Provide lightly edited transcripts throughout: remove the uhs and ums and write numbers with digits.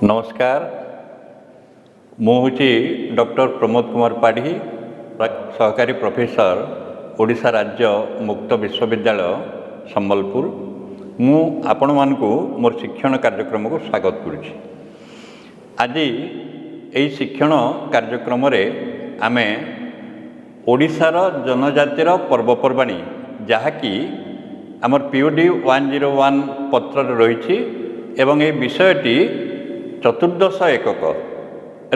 नमस्कार मु हूँ डॉक्टर प्रमोद कुमार पाढ़ी सहकारी प्रोफेसर ओडिशा राज्य मुक्त विश्वविद्यालय संबलपुर। मु आपण मानकु मोर शिक्षण कार्यक्रम को स्वागत करुछि। आज यही शिक्षण कार्यक्रम रे आमे ओडिशार जनजातिर पर्वपर्वाणी जहाँकि आमर पीओडी 101 पत्र रही एवं ये विषयटी चतुर्दश एकक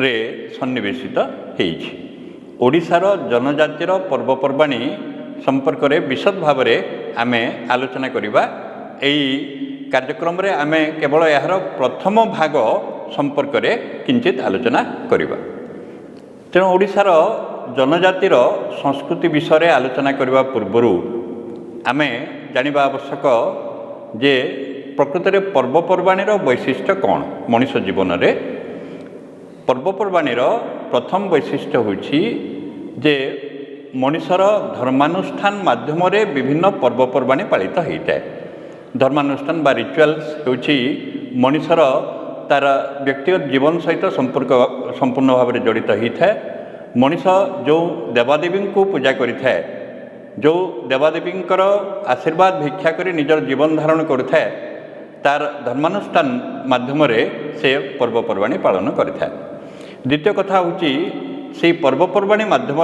रे सन्निवेशित होइछि। ओडिशार जनजातिर पर्वपर्वाणी संपर्क रे विशद भाव रे आमे आलोचना करिबा। एई कार्यक्रम रे आमे केवल यार प्रथम भाग संपर्क रे किंचित आलोचना करिबा। तेणु ओडिशार जनजातिर संस्कृति विषय रे आलोचना करिबा पूर्वरु आमे जानिबा आवश्यक जे प्रकृत में पर्वपर्वाणीर वैशिष्ट्य कौन। मनुष्य जीवन में पर्वपर्वाणीर प्रथम वैशिष्ट्य होछि जे मनुष्यर धर्मानुष्ठान माध्यम विभिन्न पर्वपर्वाणी पालित होता है। धर्मानुष्ठान बा रिचुअल्स होछि मनुष्यर तार व्यक्तिगत जीवन सहित संपर्क संपूर्ण भाव में जड़ित होता है। मनुष्य जो देवादेवी को पूजा करिଥାଏ, जो देवादेवी आशीर्वाद भिक्षा करी निजर जीवन धारण करुଥାଏ, तार धर्मानुष्ठान माध्यम से पर्वपर्वाणी पालन करिଥାଏ। द्वितीय कथा होची से पर्वपर्वाणी माध्यम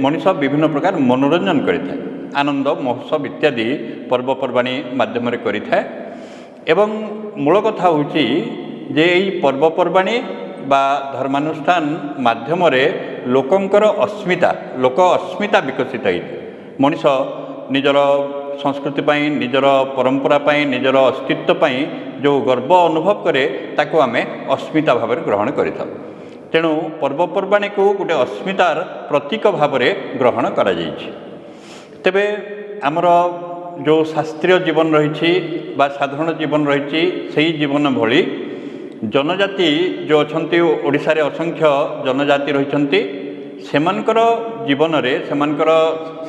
मनुष्य विभिन्न प्रकार मनोरंजन करिଥାଏ। आनंद महोत्सव इत्यादि पर्वपर्वाणी माध्यम करिଥାଏ। एवं मूल कथा होची जे यही पर्वपर्वाणी बा धर्मानुष्ठान माध्यम लोकंकर लोक अस्मिता विकसित होती। मनुष्य निजर संस्कृति पाई, निजर परंपरा पाई, निजर अस्तित्व पाई जो गर्व अनुभव करे ताको आमे अस्मिता भाव ग्रहण करिथाउ। तेणु पर्वपर्वाणी को गोटे अस्मितार प्रतीक भाव ग्रहण करा जाइछि। तेबे आमर जो शास्त्रीय जीवन रही बा साधारण जीवन रही सही जीवन भली जनजाति जो अछंती ओडिशा रे असंख्य जनजाति रहिछंती सेमानकर जीवन रे सेमानकर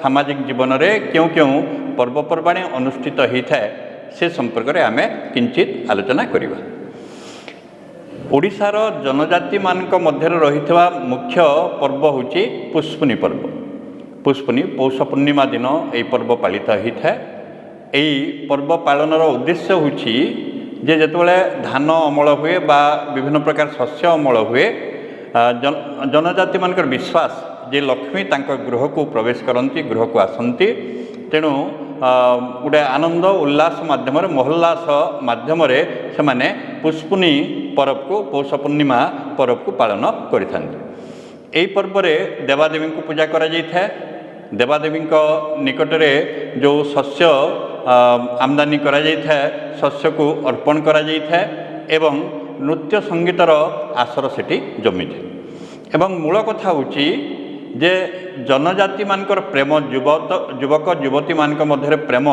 सामाजिक जीवन रे क्यों क्यों पर्वपर्वाणी अनुष्ठित होता है से संपर्क में आमे किंचित आलोचना करिबा। ओडिशार जनजाति मानक मध्य रहितवा मुख्य पर्व होची पुष्पुनी पर्व। पुष्पुनी पौष पूर्णिमा दिन यही पर्व पालित होता है। यही पर्व पालनर उद्देश्य होची जे जेतेबेले धान अमल हुए बा विभिन्न प्रकार शस्य अमल हुए जनजाति मानकर विश्वास जे लक्ष्मी तांक गृह को प्रवेश करती, गृह को आसती। तेणु गोटे आनंद उल्लास माध्यम मोहल्लास माध्यम से माने पुष्पुनी पर्व को पौष पूर्णिमा पर्व को पालन करिथांती। एही पर्व रे देवादेवी को पूजा करा जाइଥାଏ। देवादेवी निकट में जो शस्य आमदानी करा जाइଥାଏ, शस्य को अर्पण करा जाइଥାଏ एवं नृत्य संगीतर आसर सेठी जमी थे। एवं मूल कथा होची जे जनजाति मानकर प्रेम युवक युवती मानक मध्य प्रेम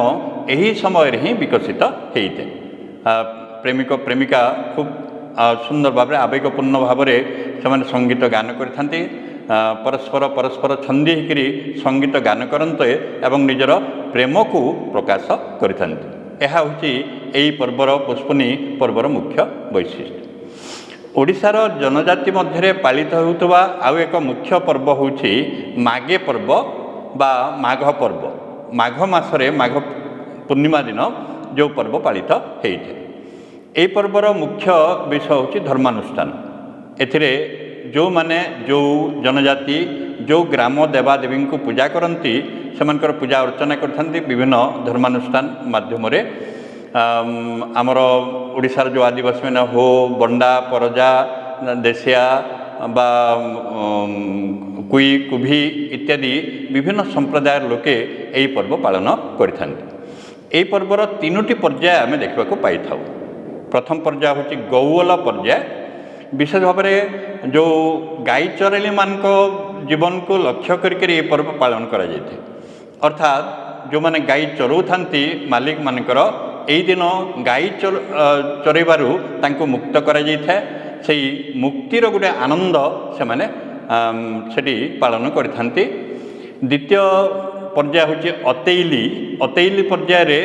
यही समय ही विकसित होते। प्रेमिक प्रेमिका खूब सुंदर भाव आवेगपूर्ण भाव से संगीत गान करथांती। परस्पर परस्पर छंदी होकरी संगीत गान करते एवं निजर प्रेम को प्रकाश करथांती। यह होची एही पर्वर पुष्पुनी पर्वर मुख्य वैशिष्ट्य। ओडिशार जनजाति मध्य पालित होउतबा आउ एक मुख्य पर्व होची माघे पर्व बा माघ पर्व। माघ मासरे माघ पूर्णिमा दिन जो पर्व पालित होइथे। एही पर्वर मुख्य विषय होची धर्मानुष्ठान। एथिरे जो माने जो जनजाति जो ग्राम देवादेवी को पूजा करती सेमानकर पूजा अर्चना करथांती विभिन्न धर्मानुष्ठान माध्यम आमर ओडिशार जो आदिवासी मैंने हो बंडा परजा देशिया बा कुई कुभी इत्यादि विभिन्न संप्रदाय लोके यही पर्व पालन करिथांती। एही पर्वर तीनोटी पर्याय आमे देखा पाई थाउ। प्रथम पर्याय होची गौवल पर्याय। विशेष भाव में जो गाई चरेली मानक जीवन को लक्ष्य करके ये पर्व पालन करा जाइथे। अर्थात जो माने गाई चरऊ थांती मालिक मानकर यही दिन गाई चरैबारु तांको मुक्त करा जाइଥାଏ। सेही मुक्तिर गोटे आनंद से माने सेठी पालन करिथांती। द्वितीय पर्याय होची अतेइली। अतेइली पर्याय रे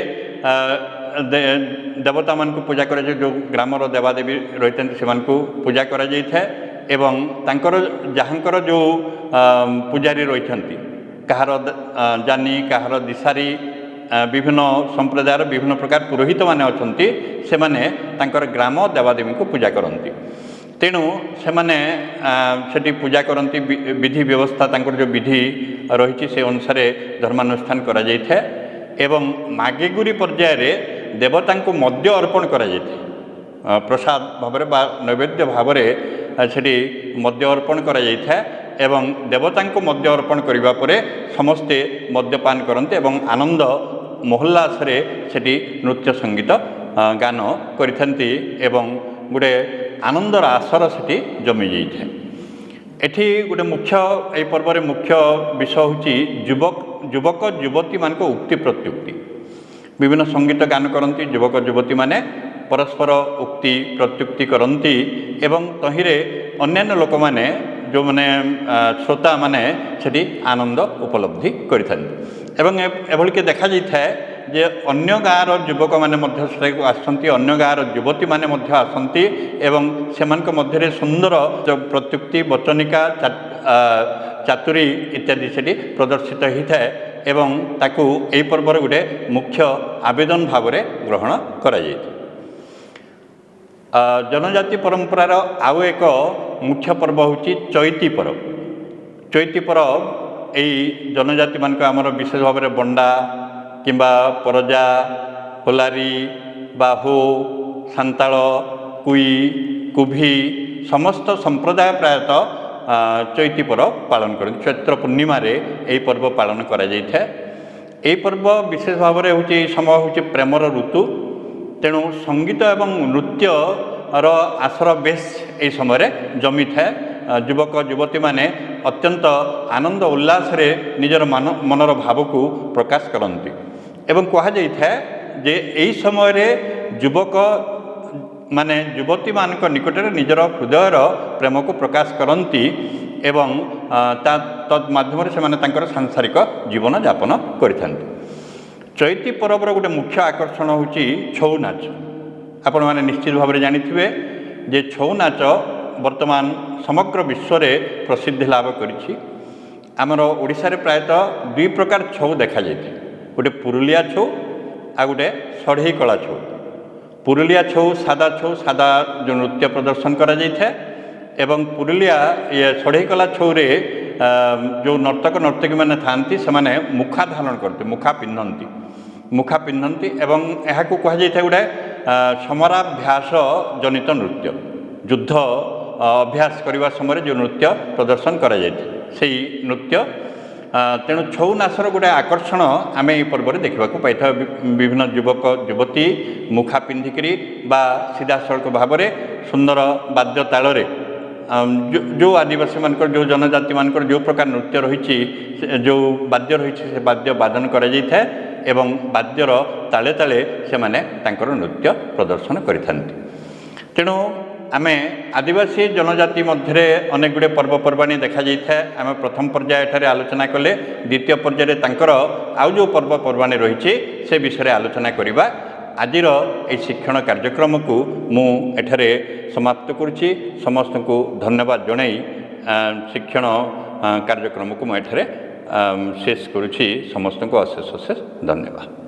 ଦେବତା ମାନଙ୍କୁ ପୂଜା କରାଯାଏ, ଯେଉଁ ଗ୍ରାମର ଦେବାଦେବୀ ରହିଥାନ୍ତି ସେମାନଙ୍କୁ ପୂଜା କରାଯାଇଥାଏ ଏବଂ ତାଙ୍କର ଯାହାଙ୍କର ଯେଉଁ ପୂଜାରୀ ରହିଛନ୍ତି, କାହାର ଜାନି, କାହାର ଦିଶାରୀ, ବିଭିନ୍ନ ସମ୍ପ୍ରଦାୟର ବିଭିନ୍ନ ପ୍ରକାର ପୁରୋହିତମାନେ ଅଛନ୍ତି, ସେମାନେ ତାଙ୍କର ଗ୍ରାମ ଦେବାଦେବୀଙ୍କୁ ପୂଜା କରନ୍ତି। ତେଣୁ ସେମାନେ ସେଠି ପୂଜା କରନ୍ତି, ବିଧି ବ୍ୟବସ୍ଥା ତାଙ୍କର ଯେଉଁ ବିଧି ରହିଛି ସେ ଅନୁସାରେ ଧର୍ମାନୁଷ୍ଠାନ କରାଯାଇଥାଏ ଏବଂ ମାଗେଗୁରି ପର୍ଯ୍ୟାୟରେ ଦେବତାଙ୍କୁ ମଦ୍ୟ ଅର୍ପଣ କରାଯାଇଥାଏ। ପ୍ରସାଦ ଭାବରେ ବା ନୈବେଦ୍ୟ ଭାବରେ ସେଠି ମଦ୍ୟ ଅର୍ପଣ କରାଯାଇଥାଏ ଏବଂ ଦେବତାଙ୍କୁ ମଦ୍ୟ ଅର୍ପଣ କରିବା ପରେ ସମସ୍ତେ ମଦ୍ୟପାନ କରନ୍ତି ଏବଂ ଆନନ୍ଦ ମହୋଲ୍ଲାସରେ ସେଠି ନୃତ୍ୟ ସଙ୍ଗୀତ ଗାନ କରିଥାନ୍ତି ଏବଂ ଗୋଟେ ଆନନ୍ଦର ଆସର ସେଠି ଜମି ଯାଇଥାଏ। ଏଠି ଗୋଟେ ମୁଖ୍ୟ ଏହି ପର୍ବରେ ମୁଖ୍ୟ ବିଷୟ ହେଉଛି ଯୁବକ ଯୁବତୀମାନଙ୍କ ଉକ୍ତି ପ୍ରତ୍ୟୁକ୍ତି। ବିଭିନ୍ନ ସଙ୍ଗୀତ ଗାନ କରନ୍ତି ଯୁବକ ଯୁବତୀମାନେ, ପରସ୍ପର ଉକ୍ତି ପ୍ରତ୍ୟୁକ୍ତି କରନ୍ତି ଏବଂ ତହିଁରେ ଅନ୍ୟାନ୍ୟ ଲୋକମାନେ ଯେଉଁମାନେ ଶ୍ରୋତାମାନେ ସେଠି ଆନନ୍ଦ ଉପଲବ୍ଧି କରିଥାନ୍ତି ଏବଂ ଏଭଳିକି ଦେଖାଯାଇଥାଏ ଯେ ଅନ୍ୟ ଗାଁର ଯୁବକମାନେ ମଧ୍ୟ ସେଠାକୁ ଆସନ୍ତି, ଅନ୍ୟ ଗାଁର ଯୁବତୀମାନେ ମଧ୍ୟ ଆସନ୍ତି ଏବଂ ସେମାନଙ୍କ ମଧ୍ୟରେ ସୁନ୍ଦର ପ୍ରତ୍ୟୁକ୍ତି, ବଚନିକା, ଚାତୁରୀ ଇତ୍ୟାଦି ସେଠି ପ୍ରଦର୍ଶିତ ହୋଇଥାଏ ଏବଂ ତାକୁ ଏହି ପର୍ବର ଗୋଟେ ମୁଖ୍ୟ ଆବେଦନ ଭାବରେ ଗ୍ରହଣ କରାଯାଇଥାଏ। ଜନଜାତି ପରମ୍ପରାର ଆଉ ଏକ ମୁଖ୍ୟ ପର୍ବ ହେଉଛି ଚୈତି ପରବ। ଚୈତି ପରବ ଏହି ଜନଜାତିମାନଙ୍କ ଆମର ବିଶେଷ ଭାବରେ ବଣ୍ଡା କିମ୍ବା ପରଜା, ହୋଲାରୀ, ବାହୁ, ସାନ୍ତାଳ, କୁଇ, କୁଭି ସମସ୍ତ ସମ୍ପ୍ରଦାୟ ପ୍ରାୟତଃ ଚୈତି ପର୍ବ ପାଳନ କରନ୍ତି। ଚୈତ୍ର ପୂର୍ଣ୍ଣିମାରେ ଏହି ପର୍ବ ପାଳନ କରାଯାଇଥାଏ। ଏହି ପର୍ବ ବିଶେଷ ଭାବରେ ହେଉଛି, ଏହି ସମୟ ହେଉଛି ପ୍ରେମର ଋତୁ, ତେଣୁ ସଙ୍ଗୀତ ଏବଂ ନୃତ୍ୟର ଆସର ବେଶ୍ ଏହି ସମୟରେ ଜମିଥାଏ। ଯୁବକ ଯୁବତୀମାନେ ଅତ୍ୟନ୍ତ ଆନନ୍ଦ ଉଲ୍ଲାସରେ ନିଜର ମନର ଭାବକୁ ପ୍ରକାଶ କରନ୍ତି ଏବଂ କୁହାଯାଇଥାଏ ଯେ ଏହି ସମୟରେ ଯୁବକମାନେ ଯୁବତୀମାନଙ୍କ ନିକଟରେ ନିଜର ହୃଦୟର ପ୍ରେମକୁ ପ୍ରକାଶ କରନ୍ତି ଏବଂ ତଦ୍ ମାଧ୍ୟମରେ ସେମାନେ ତାଙ୍କର ସାଂସାରିକ ଜୀବନଯାପନ କରିଥାନ୍ତି। ଚୈତି ପର୍ବର ଗୋଟେ ମୁଖ୍ୟ ଆକର୍ଷଣ ହେଉଛି ଛଉ ନାଚ। ଆପଣମାନେ ନିଶ୍ଚିତ ଭାବରେ ଜାଣିଥିବେ ଯେ ଛଉ ନାଚ ବର୍ତ୍ତମାନ ସମଗ୍ର ବିଶ୍ୱରେ ପ୍ରସିଦ୍ଧି ଲାଭ କରିଛି। ଆମର ଓଡ଼ିଶାରେ ପ୍ରାୟତଃ ଦୁଇ ପ୍ରକାର ଛଉ ଦେଖାଯାଇଥାଏ, ଗୋଟେ ପୁରୁଲିଆ ଛଉ ଆଉ ଗୋଟେ ଷଢ଼େଇ କଳା ଛଉ। ପୁରୁଲିଆ ଛଉ ସାଦା ଯେଉଁ ନୃତ୍ୟ ପ୍ରଦର୍ଶନ କରାଯାଇଥାଏ ଏବଂ ପୁରୁଲିଆ ଷଢ଼େଇ କଳା ଛଉରେ ଯେଉଁ ନର୍ତ୍ତକ ନର୍ତ୍ତକୀମାନେ ଥାଆନ୍ତି ସେମାନେ ମୁଖା ଧାରଣ କରନ୍ତି, ମୁଖା ପିନ୍ଧନ୍ତି ଏବଂ ଏହାକୁ କୁହାଯାଇଥାଏ ଗୋଟେ ସମରାଭ୍ୟାସ ଜନିତ ନୃତ୍ୟ। ଯୁଦ୍ଧ ଅଭ୍ୟାସ କରିବା ସମୟରେ ଯେଉଁ ନୃତ୍ୟ ପ୍ରଦର୍ଶନ କରାଯାଇଥାଏ ସେହି ନୃତ୍ୟ। ତେଣୁ ଛଉ ନାଚର ଗୋଟେ ଆକର୍ଷଣ ଆମେ ଏହି ପର୍ବରେ ଦେଖିବାକୁ ପାଇଥାଉ। ବିଭିନ୍ନ ଯୁବକ ଯୁବତୀ ମୁଖା ପିନ୍ଧିକରି ବା ସିଧାସଳଖ ଭାବରେ ସୁନ୍ଦର ବାଦ୍ୟ ତାଳରେ ଯେଉଁ ଆଦିବାସୀମାନଙ୍କର, ଯେଉଁ ଜନଜାତିମାନଙ୍କର ଯେଉଁ ପ୍ରକାର ନୃତ୍ୟ ରହିଛି, ଯେଉଁ ବାଦ୍ୟ ରହିଛି ସେ ବାଦ୍ୟ ବାଦନ କରାଯାଇଥାଏ ଏବଂ ବାଦ୍ୟର ତାଳେ ତାଳେ ସେମାନେ ତାଙ୍କର ନୃତ୍ୟ ପ୍ରଦର୍ଶନ କରିଥାନ୍ତି। ତେଣୁ ଆମେ ଆଦିବାସୀ ଜନଜାତି ମଧ୍ୟରେ ଅନେକ ଗୁଡ଼ିଏ ପର୍ବପର୍ବାଣି ଦେଖାଯାଇଥାଏ। ଆମେ ପ୍ରଥମ ପର୍ଯ୍ୟାୟ ଏଠାରେ ଆଲୋଚନା କଲେ, ଦ୍ୱିତୀୟ ପର୍ଯ୍ୟାୟରେ ତାଙ୍କର ଆଉ ଯେଉଁ ପର୍ବପର୍ବାଣି ରହିଛି ସେ ବିଷୟରେ ଆଲୋଚନା କରିବା। ଆଜିର ଏହି ଶିକ୍ଷଣ କାର୍ଯ୍ୟକ୍ରମକୁ ମୁଁ ଏଠାରେ ସମାପ୍ତ କରୁଛି। ସମସ୍ତଙ୍କୁ ଧନ୍ୟବାଦ ଜଣାଇ ଶିକ୍ଷଣ କାର୍ଯ୍ୟକ୍ରମକୁ ମୁଁ ଏଠାରେ ଶେଷ କରୁଛି। ସମସ୍ତଙ୍କୁ ଅଶେଷ ଅଶେଷ ଧନ୍ୟବାଦ।